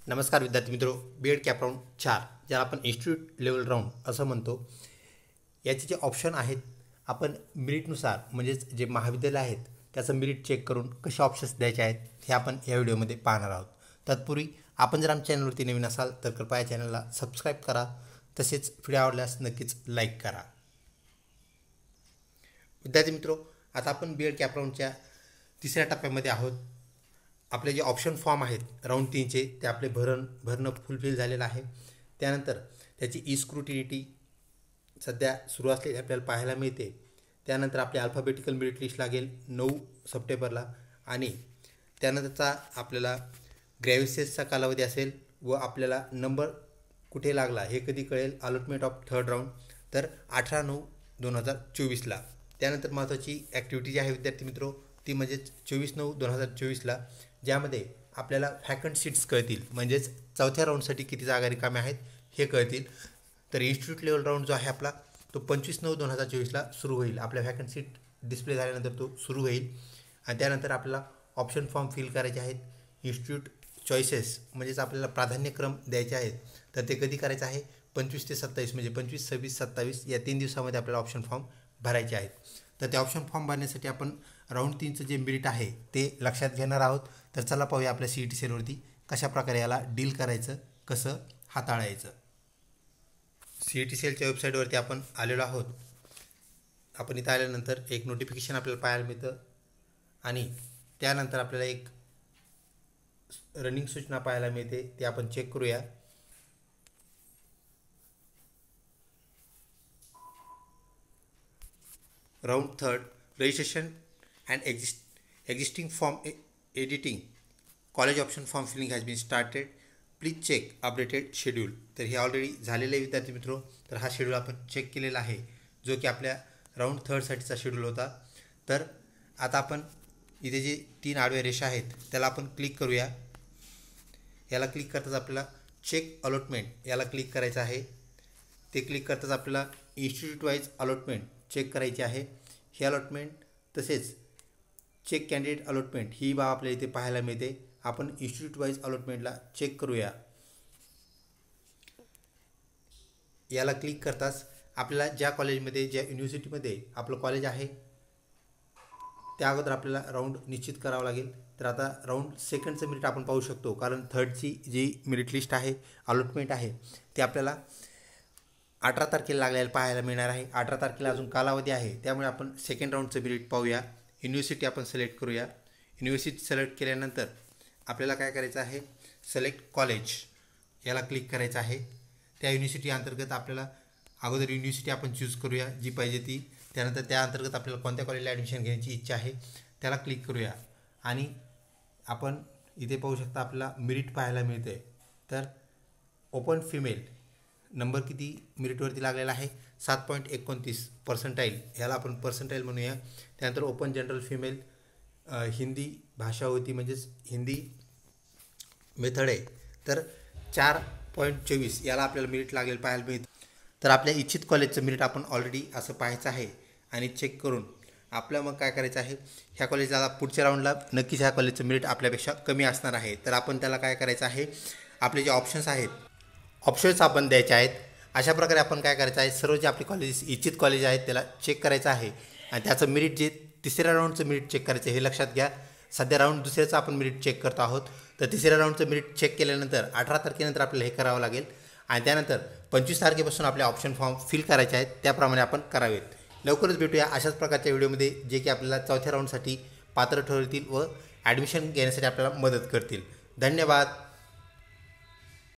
नमस्कार विद्यार्थी मित्रो, बी.एड कॅप राऊंड 4 ज्याला आपण इन्स्टिट्यूट लेवल राऊंड असं म्हणतो. याचे जे ऑप्शन आहेत आपण मेरिटनुसार म्हणजेच जे महाविद्यालय आहेत त्याचं मेरिट चेक करून कसे ऑप्शन्स द्यायचे आहेत हे आपण या व्हिडिओमध्ये पाहणार आहोत. तत्पूर्वी आपण जर आमच्या चॅनलवरती नवीन असाल तर कृपया या चॅनलला सबस्क्राईब करा, तसेच व्हिडिओ आवडल्यास नक्कीच लाईक करा. विद्यार्थी मित्रो, आता आपण बी.एड कॅप राऊंडच्या तिसऱ्या टप्प्यामध्ये आहोत. आपले जे ऑप्शन फॉर्म आहेत राऊंड 3चे ते आपले भरणं फुलफिल झालेलं आहे. त्यानंतर त्याची ई स्क्रुटिनिटी सध्या सुरू असलेली आपल्याला पाहायला मिळते. त्यानंतर आपली अल्फाबेटिकल मेरिट लिस्ट लागेल 9 सप्टेंबरला आणि त्यानंतरचा आपल्याला ग्रॅव्हिसेसचा कालावधी असेल व आपल्याला नंबर कुठे लागला हे कधी कळेल. अलॉटमेंट ऑफ थर्ड राऊंड तर 18/9/2024ला. त्यानंतर महत्त्वाची ॲक्टिव्हिटी जी आहे विद्यार्थी मित्रो ती म्हणजेच 24/9/2024ला, ज्यामध्ये आपल्याला फॅकंट सीट्स कळतील, म्हणजेच चौथ्या राऊंडसाठी किती जागा रिकाम्या आहेत हे कळतील. तर इन्स्टिट्यूट लेवल राऊंड जो आहे आपला तो 25/9/2024ला सुरू होईल. आपल्या फॅकंट सीट डिस्प्ले झाल्यानंतर तो सुरू होईल आणि त्यानंतर आपल्याला ऑप्शन फॉर्म फिल करायचे आहेत. इन्स्टिट्यूट चॉईसेस म्हणजेच आपल्याला प्राधान्यक्रम द्यायचे आहेत, तर ते कधी करायचं आहे 25 ते 27 म्हणजे 25, 26, 27 या 3 दिवसामध्ये आपल्याला ऑप्शन फॉर्म भरायचे आहेत. तर ते ऑप्शन फॉर्म भरण्यासाठी आपण राऊंड 3चं जे मेरिट आहे ते लक्षात घेणार आहोत. तर चला पाहूया आपल्या CET सेलवरती कशाप्रकारे याला डील करायचं, कसं हाताळायचं. CET सेलच्या वेबसाईटवरती आपण आलेलो आहोत. आपण इथं आल्यानंतर एक नोटिफिकेशन आपल्याला पाहायला मिळतं आणि त्यानंतर आपल्याला एक रनिंग सूचना पाहायला मिळते, ते आपण चेक करूया. Round 3 registration and existing form editing college option form filling has been started, please check updated schedule. तर हे ऑलरेडी झालेलं आहे विद्यार्थी मित्रो. तर हा शेड्यूल आपण चेक केलेला आहे जो की आपल्या राऊंड 3साठीचा शेड्यूल होता. तर आता आपण इथे जे 3 आडव्या रेषा आहेत त्याला आपण क्लिक करूया. याला क्लिक करताच आपल्याला चेक अलॉटमेंट याला क्लिक करायचं आहे. ते क्लिक करताच आपल्याला इन्स्टिट्यूट वाईज अलॉटमेंट चेक करायची आहे. ही अलॉटमेंट तसेच चेक कॅन्डिडेट अलॉटमेंट ही बाब आपल्याला इथे पाहायला मिळते. आपण इन्स्टिट्यूट वाईज अलॉटमेंटला चेक करूया. याला क्लिक करताच आपल्याला ज्या कॉलेजमध्ये ज्या युनिव्हर्सिटीमध्ये आपलं कॉलेज आहे त्या अगोदर आपल्याला राऊंड निश्चित करावं लागेल. तर आता राऊंड 2चं मेरिट आपण पाहू शकतो, कारण 3ची जी मेरिट लिस्ट आहे अलॉटमेंट आहे ते आपल्याला 18 तारखेला लागलेलं पाहायला मिळणार आहे. 18 तारखेला अजून कालावधी आहे, त्यामुळे आपण 2nd राऊंडचं मेरिट पाहूया. युनिव्हर्सिटी आपण सिलेक्ट करूया. युनिव्हर्सिटी सिलेक्ट केल्यानंतर आपल्याला काय करायचं आहे, सिलेक्ट कॉलेज याला क्लिक करायचं आहे. त्या युनिव्हर्सिटी अंतर्गत आपल्याला अगोदर युनिव्हर्सिटी आपण चूज करूया जी पाहिजे ती. त्यानंतर त्या अंतर्गत आपल्याला कोणत्या कॉलेजला ॲडमिशन घेण्याची इच्छा आहे त्याला क्लिक करूया आणि आपण इथे पाहू शकता आपल्याला मेरिट पाहायला मिळते. तर ओपन फिमेल नंबर किती मेरिटवरती लागलेला आहे 7.29 पर्सेंटाईल, ह्याला आपण पर्सेंटाईल म्हणूया. त्यानंतर ओपन जनरल फिमेल हिंदी भाषा होती म्हणजेच हिंदी मेथड आहे, तर 4.24 याला आपल्याला मेरिट लागेल पाहायला मिळतं. तर आपल्या इच्छित कॉलेजचं मेरिट आपण ऑलरेडी असं पाहायचं आहे आणि चेक करून आपलं मग काय करायचं आहे, ह्या कॉलेजला पुढच्या राऊंडला नक्कीच ह्या कॉलेजचं मेरिट आपल्यापेक्षा कमी असणार आहे. तर आपण त्याला काय करायचं आहे, आपले जे ऑप्शन्स आहेत ऑप्शन्स आपण द्यायचे आहेत. अशा प्रकारे आपण काय करायचं आहे, सर्व जे आपले कॉलेजेस इच्छित कॉलेज आहेत त्याला चेक करायचं आहे आणि त्याचं मेरिट जे तिसऱ्या राऊंडचं मेरिट चेक करायचं हे लक्षात घ्या. सध्या राऊंड 2चं आपण मेरिट चेक करतो आहोत. तर तिसऱ्या राऊंडचं मेरिट चेक केल्यानंतर 18 तारखेनंतर आपल्याला हे करावं लागेल आणि त्यानंतर 25 तारखेपासून आपले ऑप्शन फॉर्म फिल करायचे आहेत, त्याप्रमाणे आपण करावेत. लवकरच भेटूया अशाच प्रकारच्या व्हिडिओमध्ये जे की आपल्याला चौथ्या राऊंडसाठी पात्र ठरवतील व ॲडमिशन घेण्यासाठी आपल्याला मदत करतील. धन्यवाद.